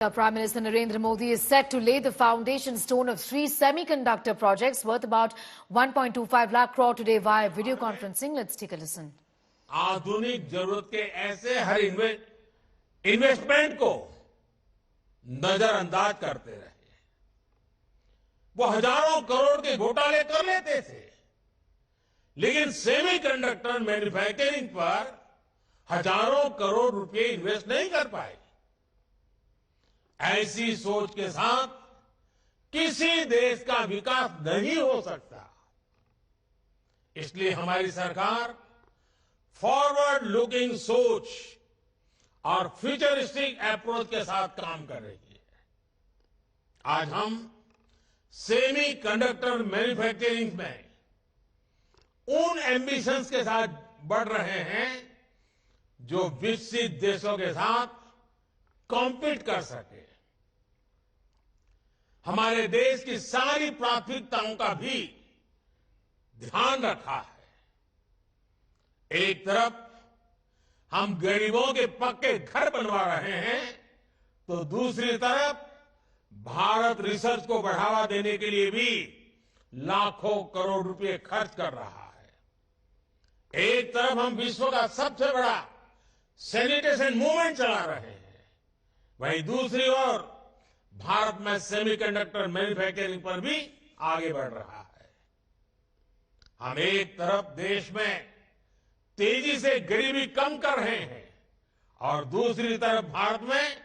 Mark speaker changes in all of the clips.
Speaker 1: Prime Minister Narendra Modi is set to lay the foundation stone of 3 semiconductor projects worth about 1.25 lakh crore today via video conferencing. Let's take a listen.
Speaker 2: आधुनिक जरूरत के ऐसे हर investment को नजरअंदाज करते रहे। वो हजारों करोड़ के घोटाले कर लेते थे, लेकिन सेमीकंडक्टर मैन्युफैक्चरिंग पर हजारों करोड़ रुपए इन्वेस्ट नहीं कर पाए। ऐसी सोच के साथ किसी देश का विकास नहीं हो सकता। इसलिए हमारी सरकार फॉरवर्ड लुकिंग सोच और फ्यूचरिस्टिक अप्रोच के साथ काम कर रही है। आज हम सेमी कंडक्टर मैन्युफैक्चरिंग में उन एम्बिशंस के साथ बढ़ रहे हैं जो विकसित देशों के साथ कॉम्पीट कर सके। हमारे देश की सारी प्राथमिकताओं का भी ध्यान रखा है। एक तरफ हम गरीबों के पक्के घर बनवा रहे हैं, तो दूसरी तरफ भारत रिसर्च को बढ़ावा देने के लिए भी लाखों करोड़ रुपए खर्च कर रहा है। एक तरफ हम विश्व का सबसे बड़ा सैनिटेशन मूवमेंट चला रहे हैं, वहीं दूसरी ओर भारत में सेमीकंडक्टर मैन्युफैक्चरिंग पर भी आगे बढ़ रहा है। हम एक तरफ देश में तेजी से गरीबी कम कर रहे हैं और दूसरी तरफ भारत में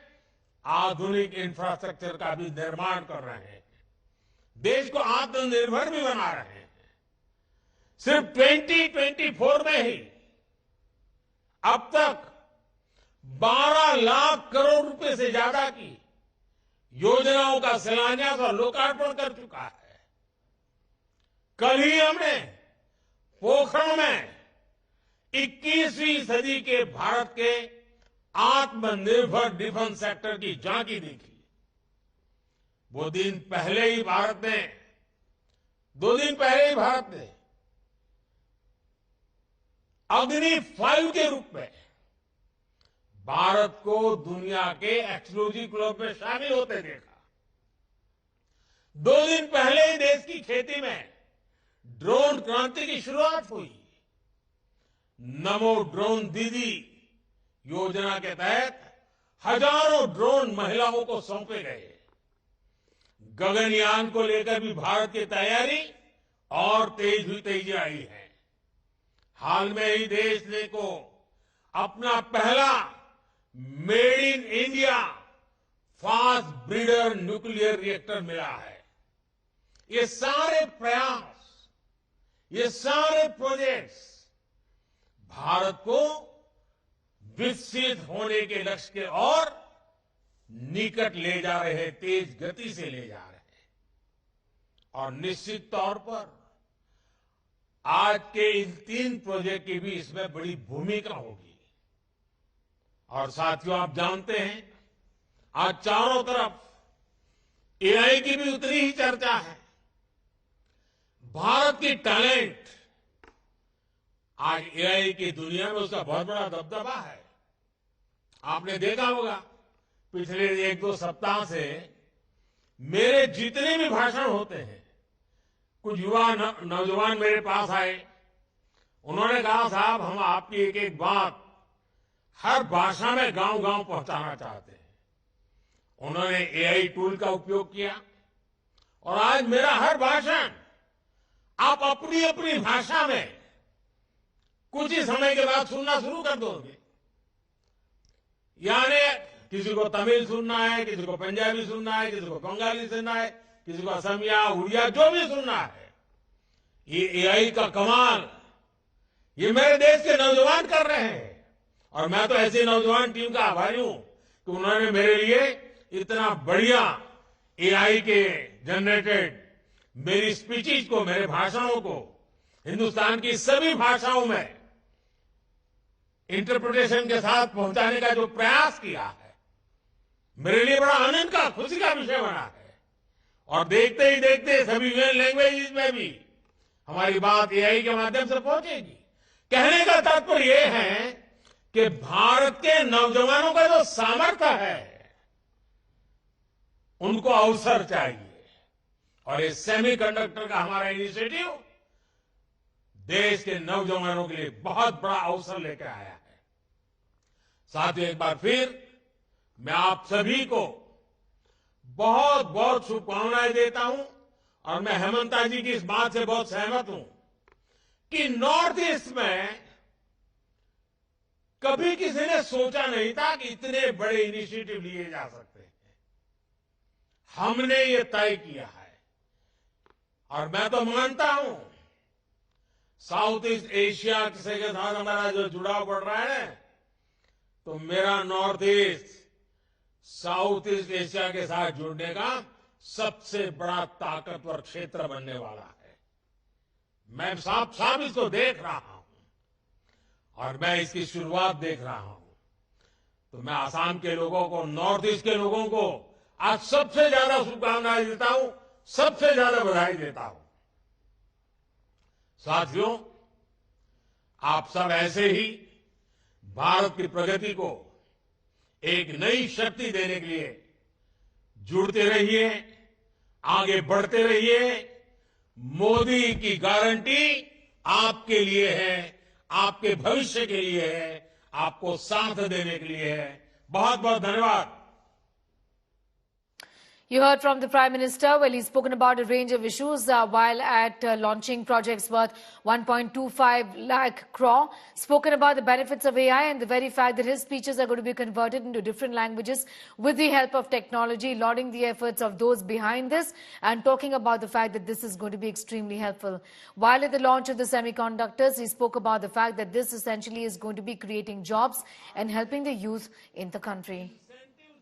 Speaker 2: आधुनिक इंफ्रास्ट्रक्चर का भी निर्माण कर रहे हैं। देश को आत्मनिर्भर भी बना रहे हैं। सिर्फ 2024 में ही अब तक 12 लाख करोड़ रुपए से ज्यादा की योजनाओं का शिलान्यास और लोकार्पण कर चुका है। कल ही हमने पोखरण में 21वीं सदी के भारत के आत्मनिर्भर डिफेंस सेक्टर की झांकी देखी। वो दिन पहले ही भारत ने 2 दिन पहले ही भारत ने अग्नि 5 के रूप में भारत को दुनिया के एक्सक्लूसिव क्लब में शामिल होते देखा। 2 दिन पहले ही देश की खेती में ड्रोन क्रांति की शुरुआत हुई। नमो ड्रोन दीदी योजना के तहत हजारों ड्रोन महिलाओं को सौंपे गए। गगनयान को लेकर भी भारत की तैयारी और तेजी आई है। हाल में ही देश को अपना पहला made in India fast breeder nuclear reactor मिला है। ये सारे प्रयास, ये सारे प्रोजेक्ट्स भारत को विकसित होने के लक्ष्य के और निकट ले जा रहे हैं, तेज गति से ले जा रहे हैं। और निश्चित तौर पर आज के इन 3 प्रोजेक्ट की भी इसमें बड़ी भूमिका होगी। और साथियों, आप जानते हैं आज चारों तरफ एआई की भी उतनी ही चर्चा है। भारत की टैलेंट आज एआई की दुनिया में उसका बहुत बड़ा दबदबा है। आपने देखा होगा पिछले 1-2 सप्ताह से मेरे जितने भी भाषण होते हैं, कुछ युवा नौजवान मेरे पास आए। उन्होंने कहा, साहब हम आपकी एक एक बात हर भाषा में गांव-गांव पहुंचाना चाहते हैं। उन्होंने एआई टूल का उपयोग किया और आज मेरा हर भाषण आप अपनी अपनी भाषा में कुछ ही समय के बाद सुनना शुरू कर दोगे। यानी किसी को तमिल सुनना है, किसी को पंजाबी सुनना है, किसी को बंगाली सुनना है, किसी को असमिया, उड़िया, जो भी सुनना है। ये एआई का कमाल ये मेरे देश के नौजवान कर रहे हैं। और मैं तो ऐसी नौजवान टीम का आभारी हूं कि उन्होंने मेरे लिए इतना बढ़िया एआई के जनरेटेड मेरी स्पीचेस को, मेरे भाषणों को हिंदुस्तान की सभी भाषाओं में इंटरप्रिटेशन के साथ पहुंचाने का जो प्रयास किया है, मेरे लिए बड़ा आनंद का, खुशी का विषय बना है। और देखते ही देखते सभी लैंग्वेजेस में भी हमारी बात एआई के माध्यम से पहुंचेगी। कहने का तात्पर्य यह है कि भारत के नौजवानों का जो सामर्थ्य है उनको अवसर चाहिए। और ये सेमीकंडक्टर का हमारा इनिशिएटिव देश के नौजवानों के लिए बहुत बड़ा अवसर लेकर आया है। साथियों, एक बार फिर मैं आप सभी को बहुत बहुत शुभकामनाएं देता हूं और मैं हेमंता जी की इस बात से बहुत सहमत हूं कि नॉर्थ ईस्ट में कभी किसी ने सोचा नहीं था कि इतने बड़े इनिशिएटिव लिए जा सकते हैं। हमने ये तय किया है और मैं तो मानता हूं साउथ ईस्ट एशिया से के साथ हमारा जो जुड़ाव बढ़ रहा है, तो मेरा north east south east Asia के साथ जुड़ने का सबसे बड़ा ताकतवर क्षेत्र बनने वाला है। मैं साफ साफ इसको देख रहा हूं और मैं इसकी शुरुआत देख रहा हूं। तो मैं आसाम के लोगों को, नॉर्थ ईस्ट के लोगों को आज सबसे ज्यादा शुभकामनाएं देता हूं, सबसे ज्यादा बधाई देता हूं। साथियों, आप सब ऐसे ही भारत की प्रगति को एक नई शक्ति देने के लिए जुड़ते रहिए, आगे बढ़ते रहिए। मोदी की गारंटी आपके लिए है, आपके भविष्य के लिए है, आपको साथ देने के लिए है। बहुत बहुत धन्यवाद।
Speaker 1: You heard from the Prime Minister. Well, he's spoken about a range of issues while at launching projects worth 1.25 lakh crore. Spoken about the benefits of AI and the very fact that his speeches are going to be converted into different languages with the help of technology, lauding the efforts of those behind this and talking about the fact that this is going to be extremely helpful. While at the launch of the semiconductors, he spoke about the fact that this essentially is going to be creating jobs and helping the youth in the country.